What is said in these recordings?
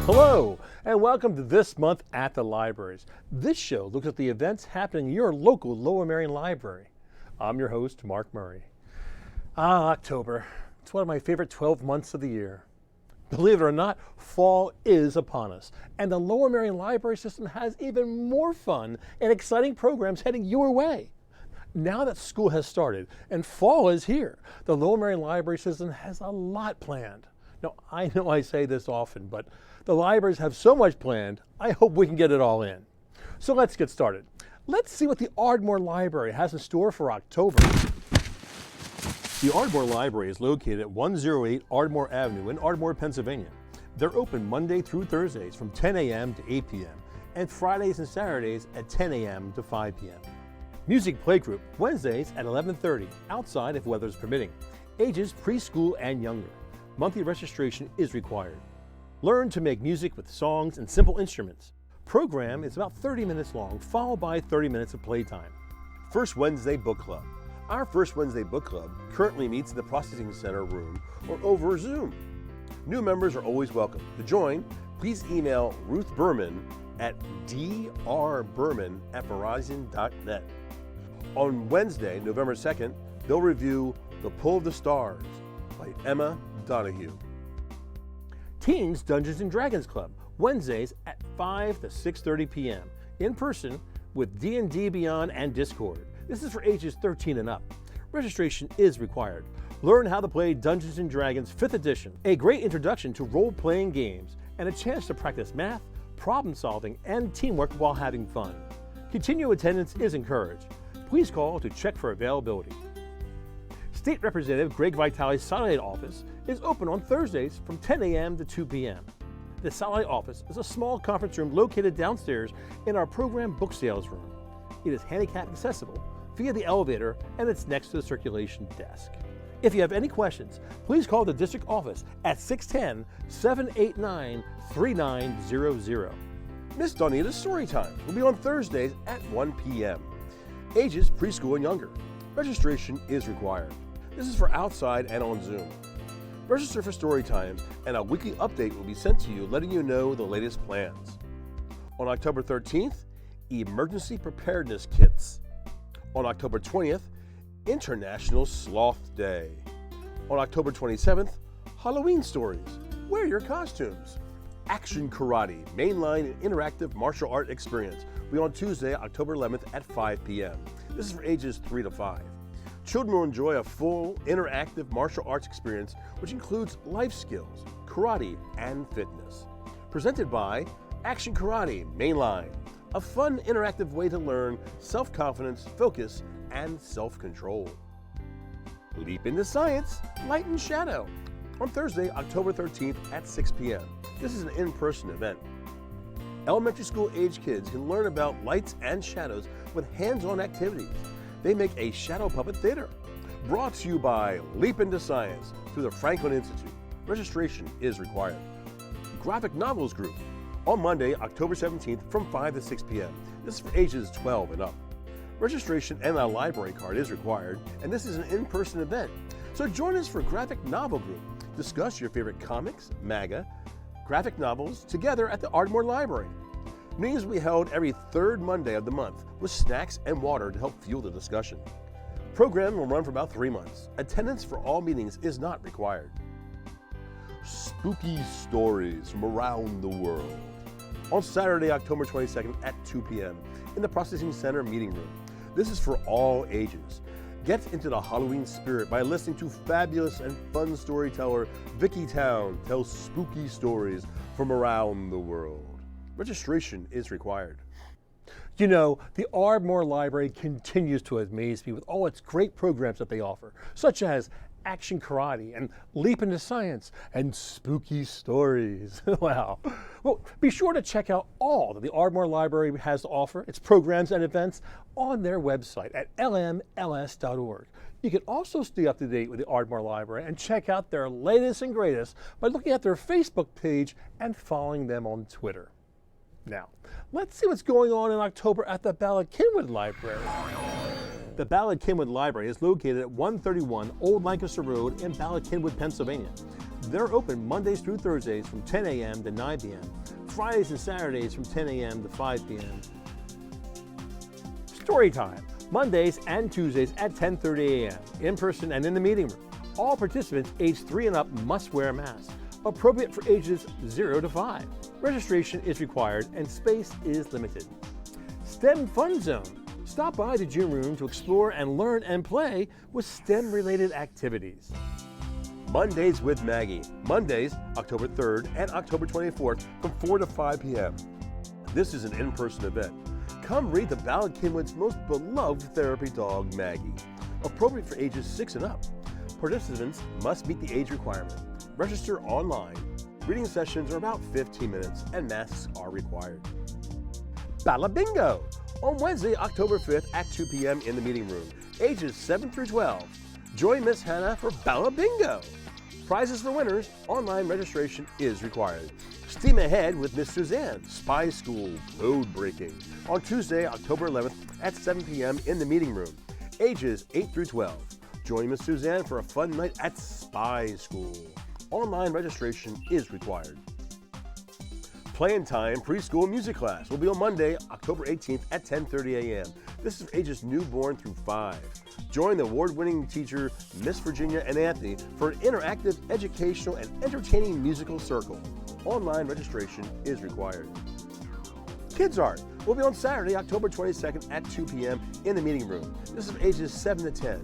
Hello, and welcome to This Month at the Libraries. This show looks at the events happening in your local Lower Merion Library. I'm your host, Mark Murray. October. It's one of my favorite 12 months of the year. Believe it or not, fall is upon us, and the Lower Merion Library System has even more fun and exciting programs heading your way. Now that school has started and fall is here, the Lower Merion Library System has a lot planned. Now, I know I say this often, but the libraries have so much planned, I hope we can get it all in. So let's get started. Let's see what the Ardmore Library has in store for October. The Ardmore Library is located at 108 Ardmore Avenue in Ardmore, Pennsylvania. They're open Monday through Thursdays from 10 a.m. to 8 p.m. and Fridays and Saturdays at 10 a.m. to 5 p.m. Music Playgroup, Wednesdays at 11:30, outside if weather is permitting. Ages preschool and younger. Monthly registration is required. Learn to make music with songs and simple instruments. Program is about 30 minutes long, followed by 30 minutes of playtime. First Wednesday Book Club. Our First Wednesday Book Club currently meets in the Processing Center room or over Zoom. New members are always welcome. To join, please email Ruth Berman at drberman@verizon.net. On Wednesday, November 2nd, they'll review The Pull of the Stars by Emma Donahue. Teens Dungeons & Dragons Club, Wednesdays at 5 to 6:30 p.m. in person with D&D Beyond and Discord. This is for ages 13 and up. Registration is required. Learn how to play Dungeons & Dragons 5th edition, a great introduction to role-playing games, and a chance to practice math, problem solving, and teamwork while having fun. Continued attendance is encouraged. Please call to check for availability. State Representative Greg Vitale's satellite office is open on Thursdays from 10 a.m. to 2 p.m. The satellite office is a small conference room located downstairs in our program book sales room. It is handicap accessible via the elevator, and it's next to the circulation desk. If you have any questions, please call the district office at 610-789-3900. Miss Donita's Storytime will be on Thursdays at 1 p.m. Ages preschool and younger. Registration is required. This is for outside and on Zoom. Register for Storytime, and a weekly update will be sent to you letting you know the latest plans. On October 13th, Emergency Preparedness Kits. On October 20th, International Sloth Day. On October 27th, Halloween Stories. Wear your costumes. Action Karate, mainline and interactive martial art experience. Will be on Tuesday, October 11th at 5 p.m. This is for ages 3 to 5. Children will enjoy a full interactive martial arts experience which includes life skills, karate, and fitness. Presented by Action Karate, mainline. A fun, interactive way to learn self-confidence, focus, and self-control. Leap into Science, Light and Shadow. On Thursday, October 13th at 6 p.m. This is an in-person event. Elementary school age kids can learn about lights and shadows with hands-on activities. They make a shadow puppet theater. Brought to you by Leap into Science through the Franklin Institute. Registration is required. Graphic Novels Group. On Monday, October 17th from 5 to 6 p.m. This is for ages 12 and up. Registration and a library card is required, and this is an in-person event. So join us for Graphic Novel Group. Discuss your favorite comics, manga, graphic novels together at the Ardmore Library. Meetings will be held every third Monday of the month with snacks and water to help fuel the discussion. Program will run for about 3 months. Attendance for all meetings is not required. Spooky Stories from Around the World. On Saturday, October 22nd at 2 p.m. in the Processing Center meeting room. This is for all ages. Get into the Halloween spirit by listening to fabulous and fun storyteller Vicky Town tell spooky stories from around the world. Registration is required. You know, the Ardmore Library continues to amaze me with all its great programs that they offer, such as Action Karate and Leap into Science and Spooky Stories. Wow. Well, be sure to check out all that the Ardmore Library has to offer, its programs and events, on their website at lmls.org. You can also stay up to date with the Ardmore Library and check out their latest and greatest by looking at their Facebook page and following them on Twitter. Now, let's see what's going on in October at the Bala Cynwyd Library. The Bala Cynwyd Library is located at 131 Old Lancaster Road in Bala Cynwyd, Pennsylvania. They're open Mondays through Thursdays from 10 a.m. to 9 p.m., Fridays and Saturdays from 10 a.m. to 5 p.m. Story time, Mondays and Tuesdays at 10:30 a.m., in person and in the meeting room. All participants aged 3 and up must wear a mask, appropriate for ages 0 to 5. Registration is required and space is limited. STEM Fun Zone. Stop by the gym room to explore and learn and play with STEM-related activities. Mondays with Maggie. Mondays, October 3rd and October 24th from 4 to 5 p.m. This is an in-person event. Come read the Bala Cynwyd's most beloved therapy dog, Maggie. Appropriate for ages 6 and up. Participants must meet the age requirement. Register online. Reading sessions are about 15 minutes and masks are required. Bala Bingo! On Wednesday, October 5th at 2 p.m. in the meeting room. Ages 7 through 12. Join Miss Hannah for Bala Bingo. Prizes for winners. Online registration is required. Steam ahead with Miss Suzanne, Spy School Road Breaking. On Tuesday, October 11th at 7 p.m. in the meeting room. Ages 8 through 12. Join Miss Suzanne for a fun night at Spy School. Online registration is required. Playing Time Preschool Music Class will be on Monday, October 18th at 10:30 a.m. This is for ages newborn through 5. Join the award-winning teacher, Miss Virginia and Anthony, for an interactive, educational, and entertaining musical circle. Online registration is required. Kids Art will be on Saturday, October 22nd at 2 p.m. in the meeting room. This is for ages 7 to 10.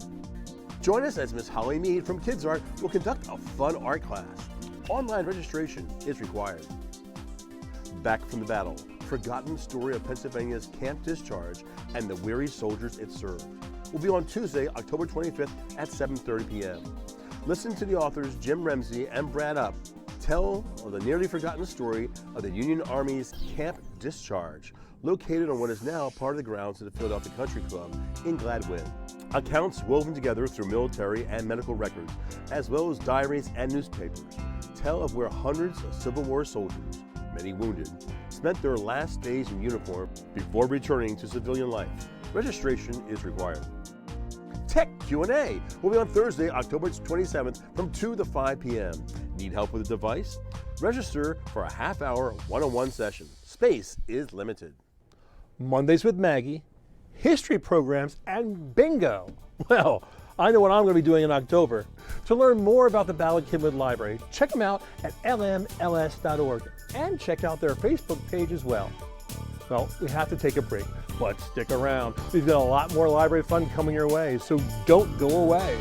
Join us as Miss Holly Mead from Kids Art will conduct a fun art class. Online registration is required. Back from the Battle, Forgotten Story of Pennsylvania's Camp Discharge and the Weary Soldiers It Served, will be on Tuesday, October 25th at 7:30 p.m. Listen to the authors Jim Ramsey and Brad Upp tell of the nearly forgotten story of the Union Army's Camp Discharge, located on what is now part of the grounds of the Philadelphia Country Club in Gladwyne. Accounts woven together through military and medical records, as well as diaries and newspapers, tell of where hundreds of Civil War soldiers, many wounded, spent their last days in uniform before returning to civilian life. Registration is required. Tech Q&A will be on Thursday, October 27th from 2 to 5 p.m. Need help with a device? Register for a half-hour one-on-one session. Space is limited. Mondays with Maggie, history programs, and bingo. Well, I know what I'm going to be doing in October. To learn more about the Bala Cynwyd Library, check them out at lmls.org and check out their Facebook page as well. Well, we have to take a break, but stick around. We've got a lot more library fun coming your way, so don't go away.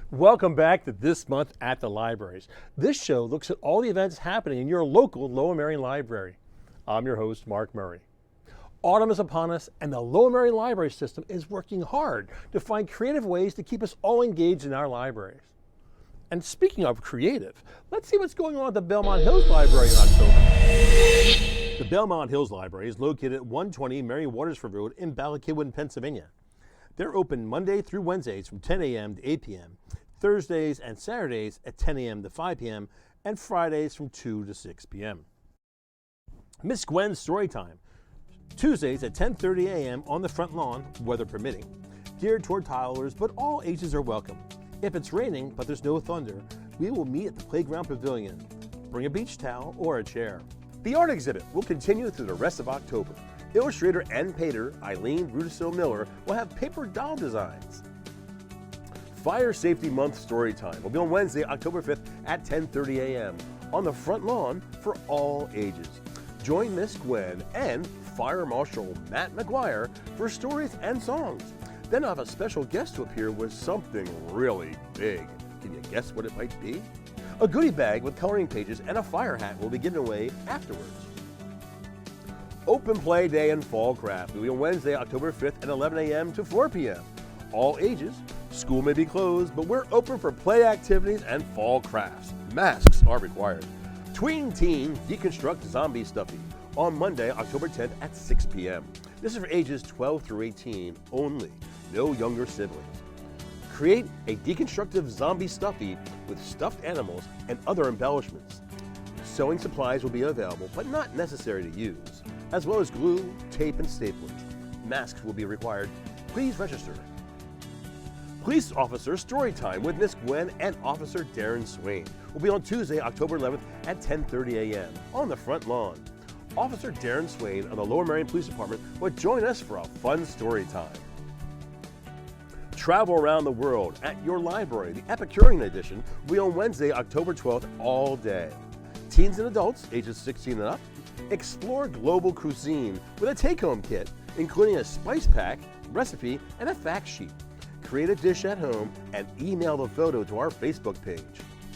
Welcome back to This Month at the Libraries. This show looks at all the events happening in your local Lower Merion Library. I'm your host, Mark Murray. Autumn is upon us, and the Lower Merion Library System is working hard to find creative ways to keep us all engaged in our libraries. And speaking of creative, let's see what's going on at the Belmont Hills Library in October. The Belmont Hills Library is located at 120 Mary Watersford Road in Bala Cynwyd, Pennsylvania. They're open Monday through Wednesdays from 10 a.m. to 8 p.m., Thursdays and Saturdays at 10 a.m. to 5 p.m., and Fridays from 2 to 6 p.m. Miss Gwen's Storytime, Tuesdays at 10:30 a.m. on the front lawn, weather permitting, geared toward toddlers, but all ages are welcome. If it's raining but there's no thunder, we will meet at the Playground Pavilion. Bring a beach towel or a chair. The art exhibit will continue through the rest of October. Illustrator and painter Eileen Rudisill Miller will have paper doll designs. Fire Safety Month Storytime will be on Wednesday, October 5th at 10:30 a.m. on the front lawn for all ages. Join Miss Gwen and Fire Marshal Matt McGuire for stories and songs. Then I'll have a special guest to appear with something really big. Can you guess what it might be? A goodie bag with coloring pages and a fire hat will be given away afterwards. Open Play Day and Fall Craft will be on Wednesday, October 5th at 11 a.m. to 4 p.m. All ages. School may be closed, but we're open for play activities and fall crafts. Masks are required. Tween Teen Deconstruct Zombie Stuffy on Monday, October 10th at 6 p.m. This is for ages 12 through 18 only, no younger siblings. Create a deconstructive zombie stuffy with stuffed animals and other embellishments. Sewing supplies will be available, but not necessary to use, as well as glue, tape, and staplers. Masks will be required. Please register. Police Officer Storytime with Miss Gwen and Officer Darren Swain will be on Tuesday, October 11th at 10:30 a.m. on the front lawn. Officer Darren Swain of the Lower Merion Police Department will join us for a fun story time. Travel around the world at your library. The Epicurean edition will be on Wednesday, October 12th all day. Teens and adults ages 16 and up explore global cuisine with a take-home kit, including a spice pack, recipe, and a fact sheet. Create a dish at home and email the photo to our Facebook page.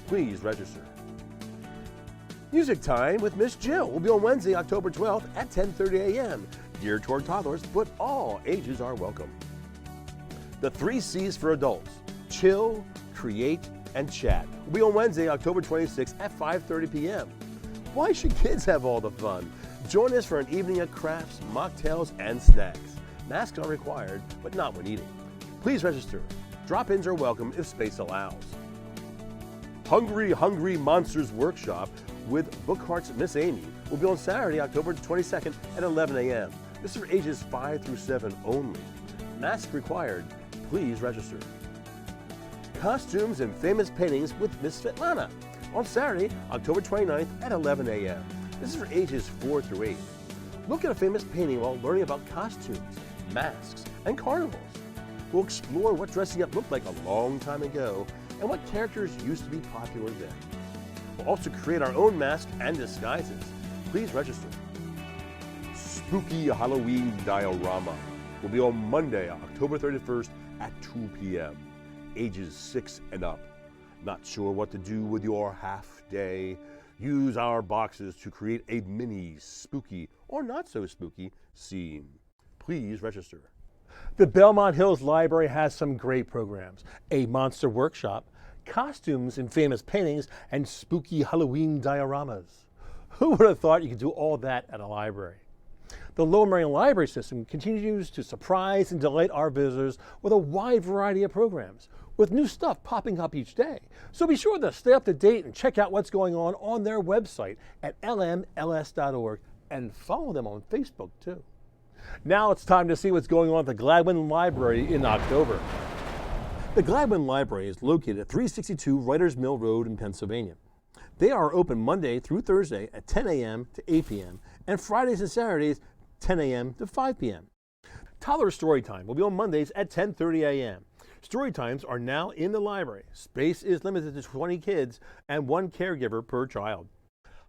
Please register. Music Time with Miss Jill will be on Wednesday, October 12th at 10:30 a.m. Geared toward toddlers, but all ages are welcome. The 3 C's for adults, chill, create, and chat, will be on Wednesday, October 26th at 5:30 p.m. Why should kids have all the fun? Join us for an evening of crafts, mocktails, and snacks. Masks are required, but not when eating. Please register. Drop-ins are welcome if space allows. Hungry Monsters Workshop with Bookhart's Miss Amy will be on Saturday, October 22nd at 11 a.m. This is for ages 5 through 7 only. Mask required. Please register. Costumes and famous paintings with Miss Svetlana on Saturday, October 29th at 11 a.m. This is for ages 4 through 8. Look at a famous painting while learning about costumes, masks, and carnivals. We'll explore what dressing up looked like a long time ago and what characters used to be popular then. We'll also create our own masks and disguises. Please register. Spooky Halloween Diorama will be on Monday, October 31st at 2 p.m. Ages 6 and up. Not sure what to do with your half day? Use our boxes to create a mini spooky or not so spooky scene. Please register. The Belmont Hills Library has some great programs. A monster workshop, costumes and famous paintings, and spooky Halloween dioramas. Who would have thought you could do all that at a library? The Lower Merion Library System continues to surprise and delight our visitors with a wide variety of programs, with new stuff popping up each day. So be sure to stay up to date and check out what's going on their website at lmls.org and follow them on Facebook too. Now it's time to see what's going on at the Gladwyne Library in October. The Gladwyne Library is located at 362 Writers Mill Road in Pennsylvania. They are open Monday through Thursday at 10 a.m. to 8 p.m. and Fridays and Saturdays 10 a.m. to 5 p.m. Toddler Storytime will be on Mondays at 10:30 a.m. Story times are now in the library. Space is limited to 20 kids and 1 caregiver per child.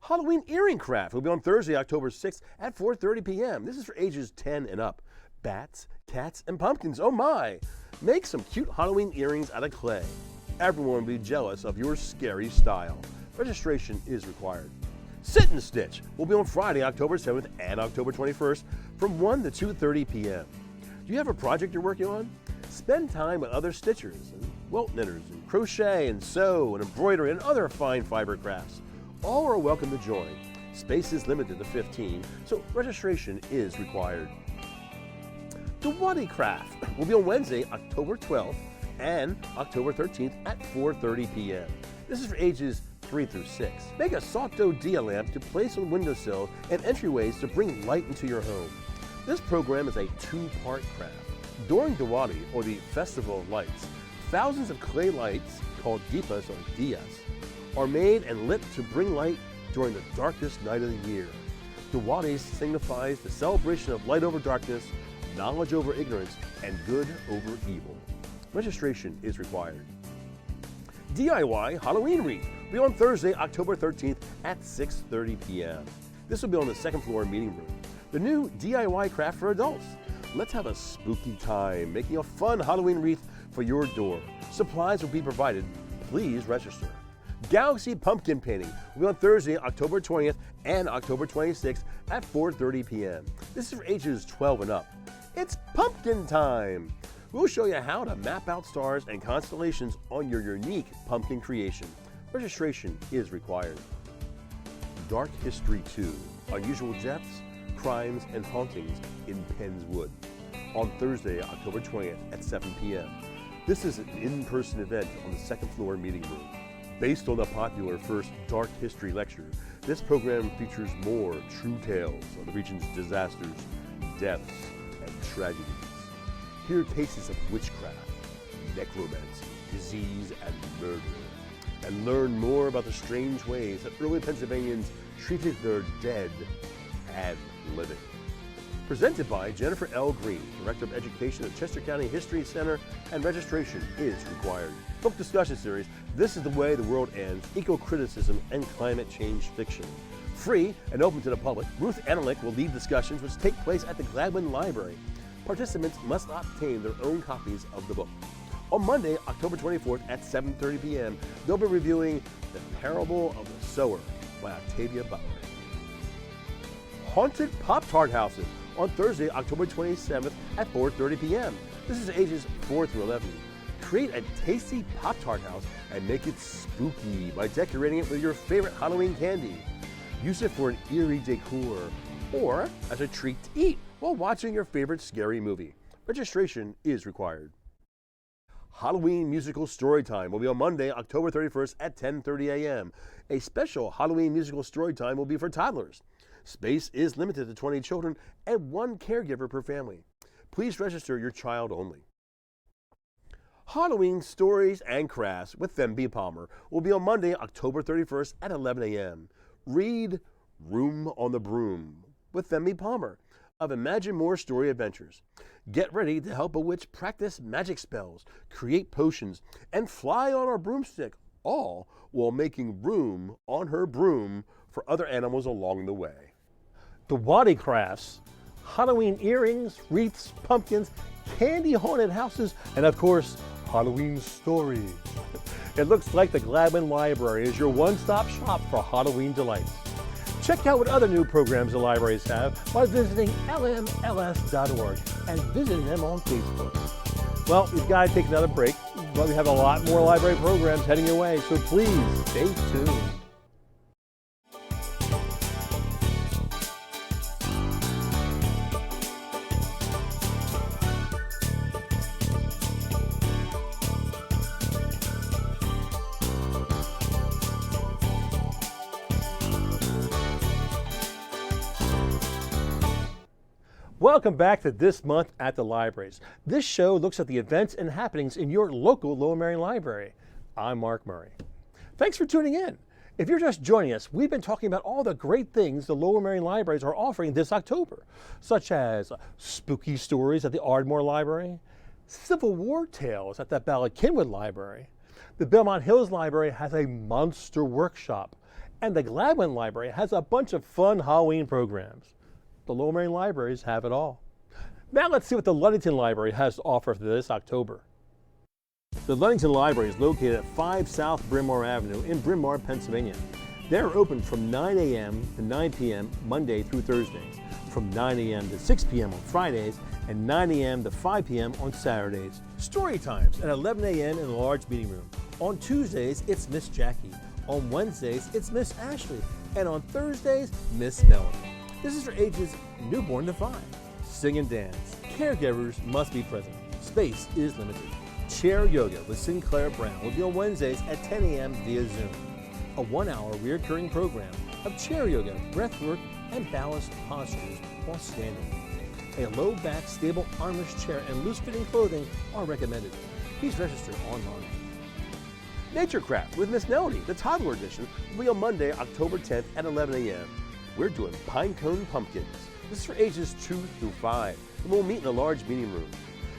Halloween earring craft will be on Thursday, October 6th at 4:30 p.m. This is for ages 10 and up. Bats, cats, and pumpkins, oh my! Make some cute Halloween earrings out of clay. Everyone will be jealous of your scary style. Registration is required. Sit and Stitch will be on Friday, October 7th and October 21st from 1 to 2:30 p.m. Do you have a project you're working on? Spend time with other stitchers and welt knitters and crochet and sew and embroidery and other fine fiber crafts. All are welcome to join. Space is limited to 15, so registration is required. Dewadi Craft will be on Wednesday, October 12th and October 13th at 4:30 p.m. This is for ages 3 through 6. Make a soft-dough dia lamp to place on windowsills and entryways to bring light into your home. This program is a 2-part craft. During Diwali, or the Festival of Lights, thousands of clay lights, called deepas or diyas, are made and lit to bring light during the darkest night of the year. Diwali signifies the celebration of light over darkness, knowledge over ignorance, and good over evil. Registration is required. DIY Halloween Wreath will be on Thursday, October 13th at 6:30 p.m. This will be on the 2nd floor meeting room. The new DIY craft for adults. Let's have a spooky time making a fun Halloween wreath for your door. Supplies will be provided. Please register. Galaxy Pumpkin Painting will be on Thursday, October 20th and October 26th at 4:30 p.m. This is for ages 12 and up. It's pumpkin time! We'll show you how to map out stars and constellations on your unique pumpkin creation. Registration is required. Dark History 2, Unusual Deaths, Crimes, and Hauntings in Penn's Wood on Thursday, October 20th at 7 p.m. This is an in-person event on the second floor meeting room. Based on the popular first Dark History lecture, this program features more true tales of the region's disasters, deaths, and tragedies. Hear cases of witchcraft, necromancy, disease, and murder, and learn more about the strange ways that early Pennsylvanians treated their dead and living. Presented by Jennifer L. Green, Director of Education at Chester County History Center, and registration is required. Book discussion series, This is the Way the World Ends, Eco-Criticism and Climate Change Fiction. Free and open to the public, Ruth Analick will lead discussions which take place at the Gladwyne Library. Participants must obtain their own copies of the book. On Monday, October 24th at 7:30 p.m., they'll be reviewing The Parable of the Sower by Octavia Butler. Haunted Pop-Tart Houses on Thursday, October 27th at 4:30 p.m. This is ages 4 through 11. Create a tasty Pop-Tart house and make it spooky by decorating it with your favorite Halloween candy. Use it for an eerie decor or as a treat to eat while watching your favorite scary movie. Registration is required. Halloween Musical Storytime will be on Monday, October 31st at 10:30 a.m. A special Halloween Musical Storytime will be for toddlers. Space is limited to 20 children and one caregiver per family. Please register your child only. Halloween Stories and Crafts with Femby Palmer will be on Monday, October 31st at 11 a.m. Read Room on the Broom with Femby Palmer of Imagine More Story Adventures. Get ready to help a witch practice magic spells, create potions, and fly on her broomstick, all while making room on her broom for other animals along the way. The Waddy Crafts, Halloween earrings, wreaths, pumpkins, candy haunted houses, and of course, Halloween stories. It looks like the Gladwyne Library is your one-stop shop for Halloween delights. Check out what other new programs the libraries have by visiting lmls.org and visiting them on Facebook. Well, we've got to take another break, but we have a lot more library programs heading your way, so please stay tuned. Welcome back to This Month at the Libraries. This show looks at the events and happenings in your local Lower Merion Library. I'm Mark Murray. Thanks for tuning in. If you're just joining us, we've been talking about all the great things the Lower Merion Libraries are offering this October, such as spooky stories at the Ardmore Library, Civil War tales at the Bala Library, the Belmont Hills Library has a monster workshop, and the Gladwyne Library has a bunch of fun Halloween programs. The Lower Merion Libraries have it all. Now let's see what the Ludington Library has to offer for this October. The Ludington Library is located at 5 South Bryn Mawr Avenue in Bryn Mawr, Pennsylvania. They're open from 9 a.m. to 9 p.m. Monday through Thursdays, from 9 a.m. to 6 p.m. on Fridays, and 9 a.m. to 5 p.m. on Saturdays. Story times at 11 a.m. in the large meeting room. On Tuesdays, it's Miss Jackie. On Wednesdays, it's Miss Ashley. And on Thursdays, Miss Melanie. This is for ages newborn to 5. Sing and dance. Caregivers must be present. Space is limited. Chair Yoga with Sinclair Brown will be on Wednesdays at 10 a.m. via Zoom. A 1-hour recurring program of chair yoga, breathwork, and balanced postures while standing. A low-back, stable armless chair and loose-fitting clothing are recommended. Please register online. Nature Craft with Miss Melanie, the toddler edition, will be on Monday, October 10th at 11 a.m. We're doing pine cone pumpkins. This is for ages 2 through 5, and we'll meet in the large meeting room.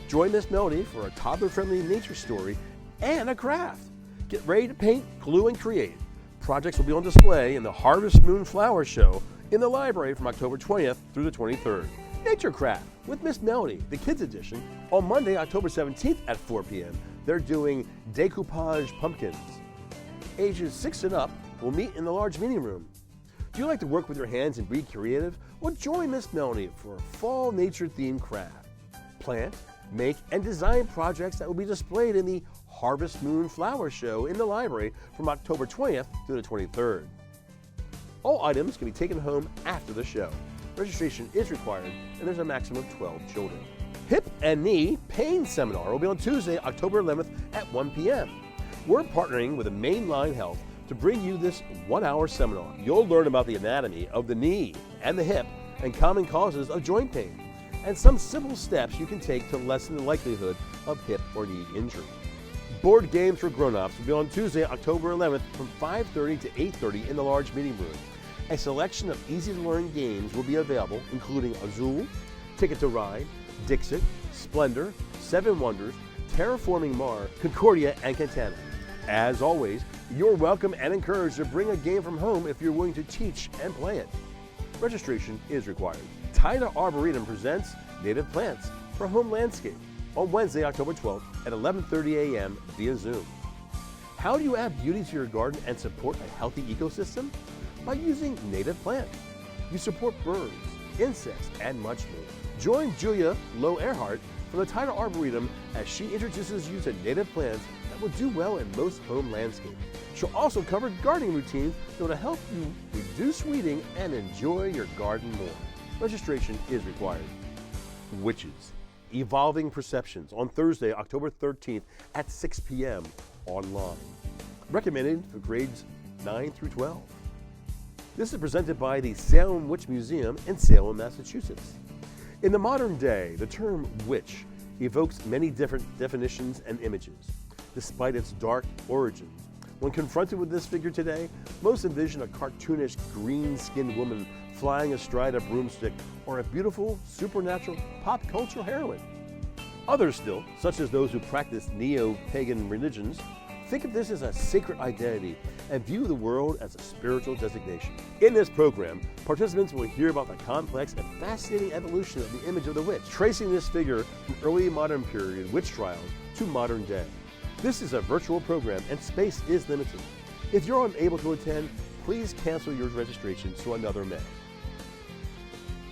Join Miss Melody for a toddler-friendly nature story and a craft. Get ready to paint, glue, and create. Projects will be on display in the Harvest Moon Flower Show in the library from October 20th through the 23rd. Nature Craft with Miss Melody, the kids edition, on Monday, October 17th at 4 p.m. They're doing decoupage pumpkins. Ages 6 and up will meet in the large meeting room. Do you like to work with your hands and be creative? Well, join Miss Melanie for a fall nature-themed craft. Plant, make, and design projects that will be displayed in the Harvest Moon Flower Show in the library from October 20th to the 23rd. All items can be taken home after the show. Registration is required, and there's a maximum of 12 children. Hip and Knee Pain Seminar will be on Tuesday, October 11th at 1 p.m. We're partnering with Mainline Health to bring you this one-hour seminar. You'll learn about the anatomy of the knee and the hip and common causes of joint pain, and some simple steps you can take to lessen the likelihood of hip or knee injury. Board games for grown-ups will be on Tuesday, October 11th from 5:30 to 8:30 in the large meeting room. A selection of easy-to-learn games will be available, including Azul, Ticket to Ride, Dixit, Splendor, Seven Wonders, Terraforming Mars, Concordia, and Cantana. As always, you're welcome and encouraged to bring a game from home if you're willing to teach and play it. Registration is required. Tida Arboretum presents Native Plants for Home Landscape on Wednesday, October 12th at 11:30 a.m. via Zoom. How do you add beauty to your garden and support a healthy ecosystem? By using native plants. You support birds, insects, and much more. Join Julia Lowe-Earhart from the Tida Arboretum as she introduces you to native plants that will do well in most home landscapes. She'll also cover gardening routines that will help you reduce weeding and enjoy your garden more. Registration is required. Witches, Evolving Perceptions on Thursday, October 13th at 6 p.m. online. Recommended for grades 9 through 12. This is presented by the Salem Witch Museum in Salem, Massachusetts. In the modern day, the term witch evokes many different definitions and images, despite its dark origins. When confronted with this figure today, most envision a cartoonish green-skinned woman flying astride a broomstick or a beautiful, supernatural pop culture heroine. Others still, such as those who practice neo-pagan religions, think of this as a sacred identity and view the world as a spiritual designation. In this program, participants will hear about the complex and fascinating evolution of the image of the witch, tracing this figure from early modern period witch trials to modern day. This is a virtual program and space is limited. If you're unable to attend, please cancel your registration so another may.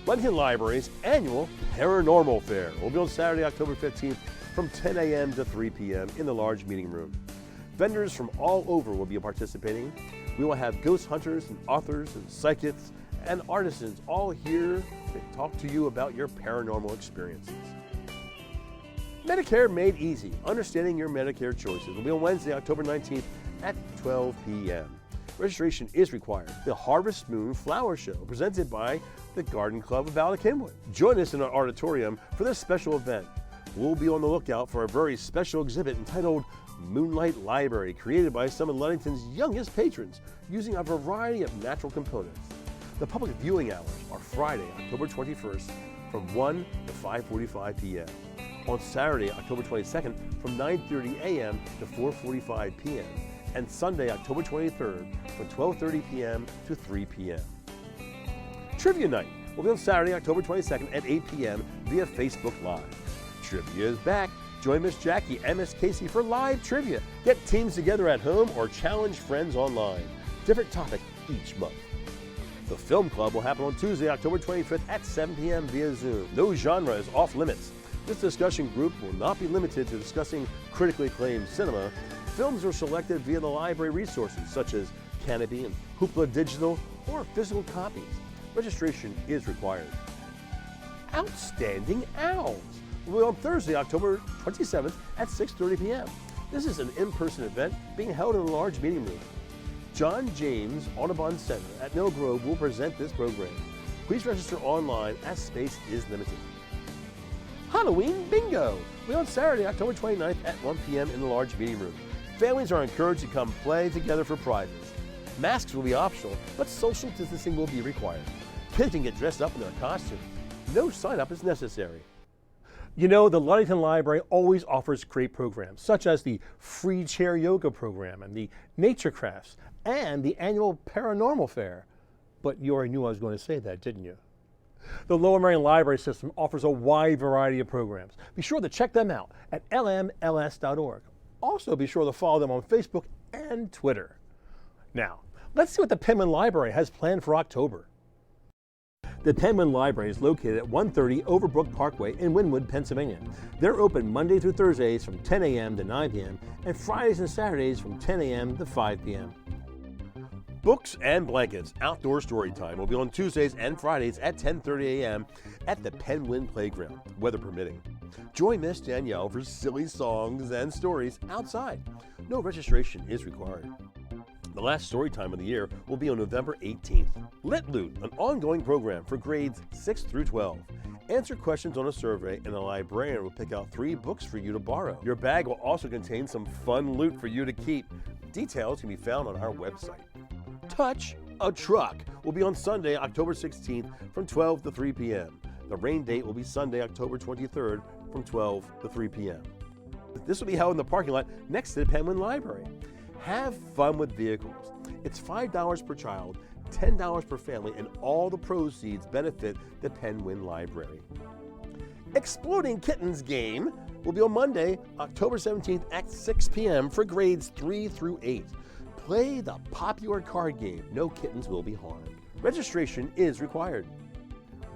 Ludington Library's annual Paranormal Fair will be on Saturday, October 15th from 10 a.m. to 3 p.m. in the large meeting room. Vendors from all over will be participating. We will have ghost hunters and authors and psychics and artisans all here to talk to you about your paranormal experiences. Medicare Made Easy, Understanding Your Medicare Choices will be on Wednesday, October 19th at 12 p.m. Registration is required. The Harvest Moon Flower Show, presented by the Garden Club of Bala. Join us in our auditorium for this special event. We'll be on the lookout for a very special exhibit entitled Moonlight Library, created by some of Ludington's youngest patrons, using a variety of natural components. The public viewing hours are Friday, October 21st from 1 to 5:45 p.m. On Saturday, October 22nd from 9:30 a.m. to 4:45 p.m. and Sunday, October 23rd from 12:30 p.m. to 3 p.m. Trivia Night will be on Saturday, October 22nd at 8 p.m. via Facebook Live. Trivia is back. Join Miss Jackie and Miss Casey for live trivia. Get teams together at home or challenge friends online. Different topic each month. The Film Club will happen on Tuesday, October 25th at 7 p.m. via Zoom. No genre is off limits. This discussion group will not be limited to discussing critically acclaimed cinema. Films are selected via the library resources such as Canopy and Hoopla Digital or physical copies. Registration is required. Outstanding Owls will be on Thursday, October 27th at 6:30 p.m. This is an in-person event being held in a large meeting room. John James Audubon Center at Mill Grove will present this program. Please register online as space is limited. Halloween Bingo will be on Saturday, October 29th at 1 p.m. in the large meeting room. Families are encouraged to come play together for prizes. Masks will be optional, but social distancing will be required. Kids can get dressed up in their costumes. No sign-up is necessary. You know, the Ludington Library always offers great programs, such as the free chair yoga program and the nature crafts and the annual paranormal fair. But you already knew I was going to say that, didn't you? The Lower Merion Library System offers a wide variety of programs. Be sure to check them out at lmls.org. Also, be sure to follow them on Facebook and Twitter. Now, let's see what the Penn Library has planned for October. The Penn Library is located at 130 Overbrook Parkway in Wynnewood, Pennsylvania. They're open Monday through Thursdays from 10 a.m. to 9 p.m. and Fridays and Saturdays from 10 a.m. to 5 p.m. Books and Blankets Outdoor Story Time will be on Tuesdays and Fridays at 10:30 a.m. at the Penn Wynne Playground, weather permitting. Join Miss Danielle for silly songs and stories outside. No registration is required. The last story time of the year will be on November 18th. Lit Loot, an ongoing program for grades 6 through 12. Answer questions on a survey and a librarian will pick out 3 books for you to borrow. Your bag will also contain some fun loot for you to keep. Details can be found on our website. Touch a Truck will be on Sunday, October 16th from 12 to 3 p.m. The rain date will be Sunday, October 23rd from 12 to 3 p.m. This will be held in the parking lot next to the Penn Wynne Library. Have fun with vehicles. It's $5 per child, $10 per family, and all the proceeds benefit the Penn Wynne Library. Exploding Kittens game will be on Monday, October 17th at 6 p.m. for grades 3 through 8. Play the popular card game. No kittens will be harmed. Registration is required.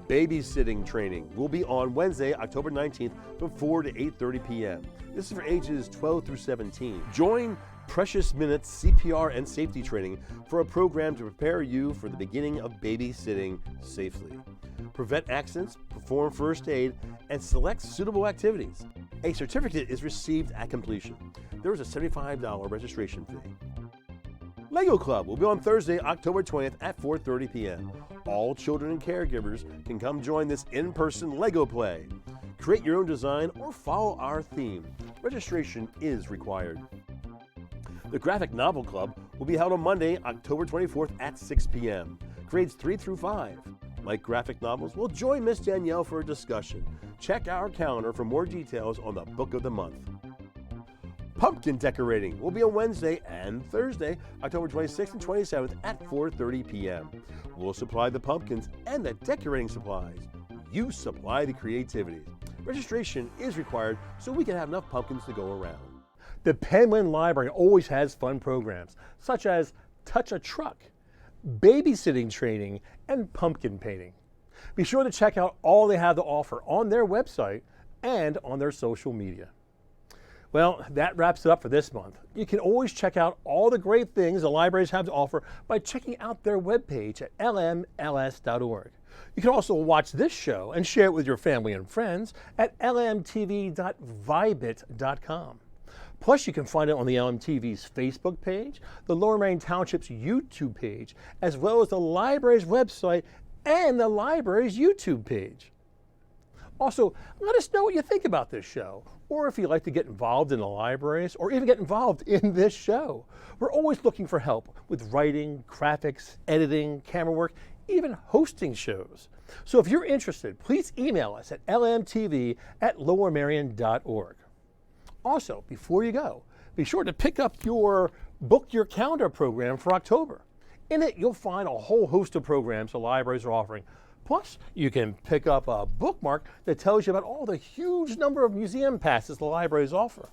Babysitting training will be on Wednesday, October 19th from 4 to 8:30 p.m. This is for ages 12 through 17. Join Precious Minutes CPR and safety training for a program to prepare you for the beginning of babysitting safely. Prevent accidents, perform first aid, and select suitable activities. A certificate is received at completion. There is a $75 registration fee. Lego Club will be on Thursday, October 20th at 4:30 p.m. All children and caregivers can come join this in-person Lego play. Create your own design or follow our theme. Registration is required. The Graphic Novel Club will be held on Monday, October 24th at 6 p.m. Grades 3 through 5. Like graphic novels, we'll join Miss Danielle for a discussion. Check our calendar for more details on the Book of the Month. Pumpkin decorating will be on Wednesday and Thursday, October 26th and 27th at 4:30 p.m. We'll supply the pumpkins and the decorating supplies. You supply the creativity. Registration is required so we can have enough pumpkins to go around. The Penn Wynne Library always has fun programs, such as Touch a Truck, babysitting training, and pumpkin painting. Be sure to check out all they have to offer on their website and on their social media. Well, that wraps it up for this month. You can always check out all the great things the libraries have to offer by checking out their webpage at lmls.org. You can also watch this show and share it with your family and friends at lmtv.vibit.com. Plus, you can find it on the LMTV's Facebook page, the Lower Merion Township's YouTube page, as well as the library's website and the library's YouTube page. Also, let us know what you think about this show, or if you'd like to get involved in the libraries, or even get involved in this show. We're always looking for help with writing, graphics, editing, camera work, even hosting shows. So if you're interested, please email us at lmtv@lowermerion.org. Also, before you go, be sure to pick up your Book Your Calendar program for October. In it, you'll find a whole host of programs the libraries are offering. Plus, you can pick up a bookmark that tells you about all the huge number of museum passes the libraries offer.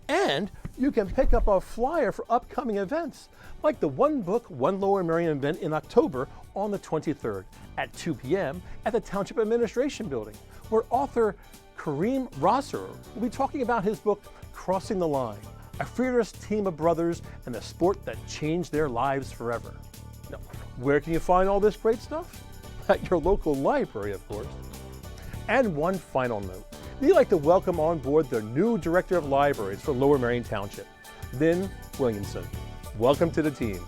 And you can pick up a flyer for upcoming events, like the One Book, One Lower Merion event in October on the 23rd at 2 p.m. at the Township Administration Building, where author Kareem Rosser will be talking about his book, Crossing the Line, a fearless team of brothers and the sport that changed their lives forever. Now, where can you find all this great stuff? At your local library, of course. And one final note. We'd like to welcome on board the new Director of Libraries for Lower Merion Township, Wynne Williamson. Welcome to the team.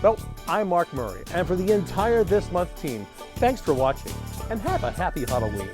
Well, I'm Mark Murray, and for the entire This Month team, thanks for watching, and have a happy Halloween.